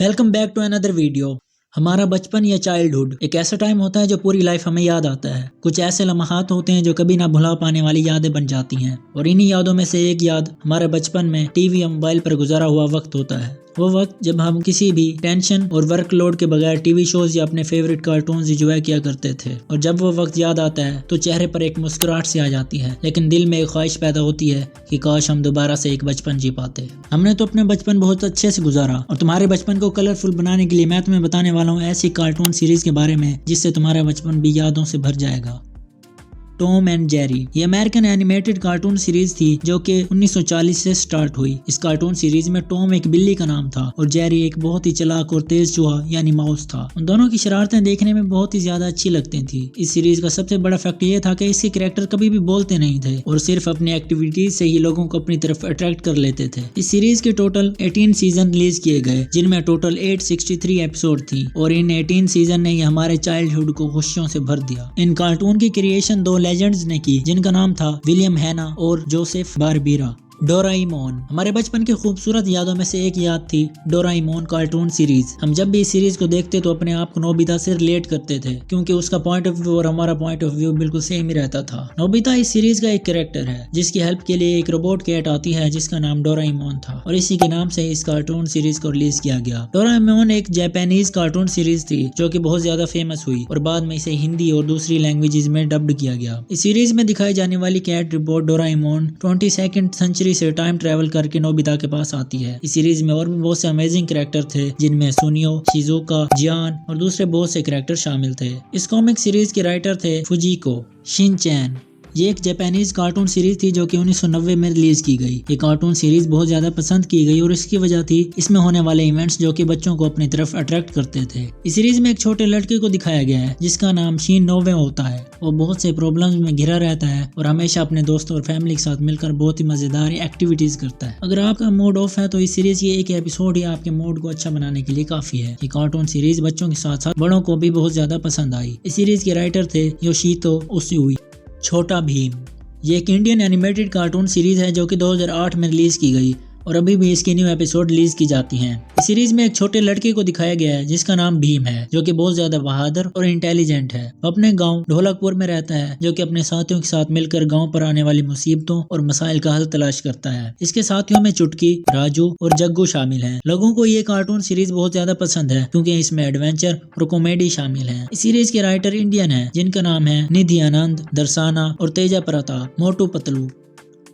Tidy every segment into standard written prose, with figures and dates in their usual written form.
Welcome back to another video. हमारा बचपन या चाइल्डहुड एक ऐसा टाइम होता है जो पूरी लाइफ हमें याद आता है। कुछ ऐसे लम्हात होते हैं जो कभी ना भुला पाने वाली यादें बन जाती हैं और इन्हीं यादों में से एक याद हमारे बचपन में टीवी या मोबाइल पर गुजारा हुआ वक्त होता है। वो वक्त जब हम किसी भी टेंशन और वर्कलोड के बगैर टीवी शोज या अपने फेवरेट कार्टून्स एंजॉय किया करते थे। और जब वो वक्त याद आता है तो चेहरे पर एक मुस्कुराहट सी आ जाती है, लेकिन दिल में एक ख्वाहिश पैदा होती है कि काश हम दोबारा से एक बचपन जी पाते। हमने तो अपने बचपन बहुत अच्छे से गुजारा और तुम्हारे बचपन को कलरफुल बनाने के लिए मैं तुम्हें बताने वाला हूँ ऐसी कार्टून सीरीज के बारे में जिससे तुम्हारा बचपन भी यादों से भर जाएगा। टॉम एंड जेरी ये अमेरिकन एनिमेटेड कार्टून सीरीज थी जो कि 1940 से स्टार्ट हुई। इस कार्टून सीरीज में टॉम एक बिल्ली का नाम था और जेरी एक बहुत ही चालाक और तेज चूहा यानी माउस था। उन दोनों की शरारतें देखने में बहुत ही ज्यादा अच्छी लगती थी। इस सीरीज का सबसे बड़ा फैक्ट ये था कि इसके कैरेक्टर कभी भी बोलते नहीं थे और सिर्फ अपनी एक्टिविटीज से ही लोगों को अपनी तरफ अट्रैक्ट कर लेते थे। इस सीरीज के टोटल 18 सीजन रिलीज किए गए, जिनमें टोटल 863 एपिसोड थी और इन 18 सीजन ने हमारे चाइल्डहुड को खुशियों से भर दिया। इन कार्टून की क्रिएशन दो लेजेंड्स ने की, जिनका नाम था विलियम हैना और जोसेफ बारबीरा। डोराएमोन हमारे बचपन की खूबसूरत यादों में से एक याद थी डोराएमोन कार्टून सीरीज। हम जब भी इस सीरीज को देखते तो अपने आप को नोबिता से रिलेट करते थे, क्योंकि उसका पॉइंट ऑफ व्यू और हमारा पॉइंट ऑफ व्यू बिल्कुल सेम ही रहता था। नोबिता इस सीरीज का एक कैरेक्टर है जिसकी हेल्प के लिए एक रोबोट कैट आती है जिसका नाम डोराएमोन था और इसी के नाम से इस कार्टून सीरीज को रिलीज किया गया। डोराएमोन एक जापानीज कार्टून सीरीज थी जो कि बहुत ज्यादा फेमस हुई और बाद में इसे हिंदी और दूसरी लैंग्वेजेस में डब्ड किया गया। इस सीरीज में दिखाई जाने वाली कैट रोबोट डोराएमोन 22nd सेंचुरी से टाइम ट्रेवल करके नोबिता के पास आती है। इस सीरीज में और भी बहुत से अमेजिंग कैरेक्टर थे, जिनमें सुनियो, शिजुका, जियान और दूसरे बहुत से कैरेक्टर शामिल थे। इस कॉमिक सीरीज के राइटर थे फुजिको शिनचैन। ये एक जापानीज कार्टून सीरीज थी जो कि 1990 में रिलीज की गई। ये कार्टून सीरीज बहुत ज्यादा पसंद की गई और इसकी वजह थी इसमें होने वाले इवेंट्स जो कि बच्चों को अपनी तरफ अट्रैक्ट करते थे। इस सीरीज में एक छोटे लड़के को दिखाया गया है जिसका नाम शीन नोवे होता है। वो बहुत से प्रॉब्लम्स में घिरा रहता है और हमेशा अपने दोस्तों और फैमिली के साथ मिलकर बहुत ही मजेदार एक्टिविटीज करता है। अगर आपका मूड ऑफ है तो इस सीरीज की एक एपिसोड ही आपके मूड को अच्छा बनाने के लिए काफी है। ये कार्टून सीरीज बच्चों के साथ साथ बड़ों को भी बहुत ज्यादा पसंद आई। इस सीरीज के राइटर थे योशितो उसूई। छोटा भीम ये एक इंडियन एनिमेटेड कार्टून सीरीज है जो कि 2008 में रिलीज की गई और अभी भी इसकी न्यू एपिसोड रिलीज की जाती हैं। इस सीरीज में एक छोटे लड़के को दिखाया गया है जिसका नाम भीम है, जो कि बहुत ज्यादा बहादुर और इंटेलिजेंट है। वो अपने गांव ढोलकपुर में रहता है, जो कि अपने साथियों के साथ मिलकर गांव पर आने वाली मुसीबतों और मसाइल का हल तलाश करता है। इसके साथियों में चुटकी, राजू और जग्गू शामिल हैं। लोगों को ये कार्टून सीरीज बहुत ज्यादा पसंद है क्योंकि इसमें एडवेंचर और कॉमेडी शामिल है। इस सीरीज के राइटर इंडियन है जिनका नाम है निधि आनंद, दर्शाना और तेजा प्रताप। मोटू पतलू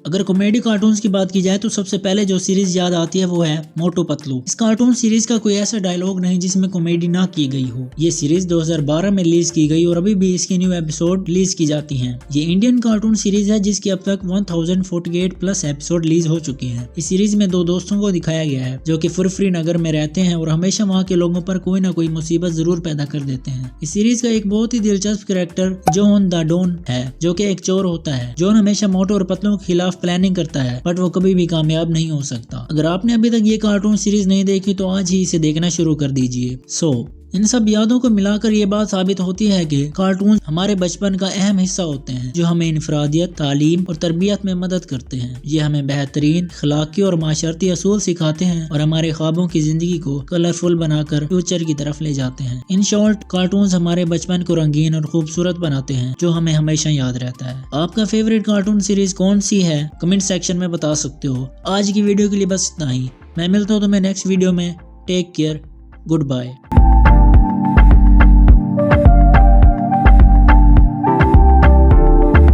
अगर कॉमेडी कार्टून्स की बात की जाए तो सबसे पहले जो सीरीज याद आती है वो है मोटू पतलू। इस कार्टून सीरीज का कोई ऐसा डायलॉग नहीं जिसमें कॉमेडी ना की गई हो। ये सीरीज 2012 में रिलीज की गई और अभी भी इसकी न्यू एपिसोड रिलीज की जाती हैं। ये इंडियन कार्टून सीरीज है जिसकी अब तक 1048 प्लस एपिसोड रिलीज हो चुकी हैं। इस सीरीज में दो दोस्तों को दिखाया गया है जो कि फुरफरी नगर में रहते हैं और हमेशा वहाँ के लोगों पर कोई ना कोई मुसीबत जरूर पैदा कर देते हैं। इस सीरीज का एक बहुत ही दिलचस्प कैरेक्टर जॉन द डॉन है, जो कि एक चोर होता है। जॉन हमेशा मोटू और पतलू के खिलाफ प्लानिंग करता है, बट वो कभी भी कामयाब नहीं हो सकता। अगर आपने अभी तक ये कार्टून सीरीज नहीं देखी तो आज ही इसे देखना शुरू कर दीजिए। इन सब यादों को मिलाकर ये बात साबित होती है कि कार्टून हमारे बचपन का अहम हिस्सा होते हैं जो हमें इनफरादियत, तालीम और तरबियत में मदद करते हैं। ये हमें बेहतरीन अखलाकी और माशरती असूल सिखाते हैं और हमारे ख्वाबों की जिंदगी को कलरफुल बनाकर फ्यूचर की तरफ ले जाते हैं। इन शॉर्ट, कार्टून हमारे बचपन को रंगीन और खूबसूरत बनाते हैं जो हमें हमेशा याद रहता है। आपका फेवरेट कार्टून सीरीज कौन सी है कमेंट सेक्शन में बता सकते हो। आज की वीडियो के लिए बस इतना ही। मैं मिलता हूँ तुम्हें नेक्स्ट वीडियो में। Take care, good bye.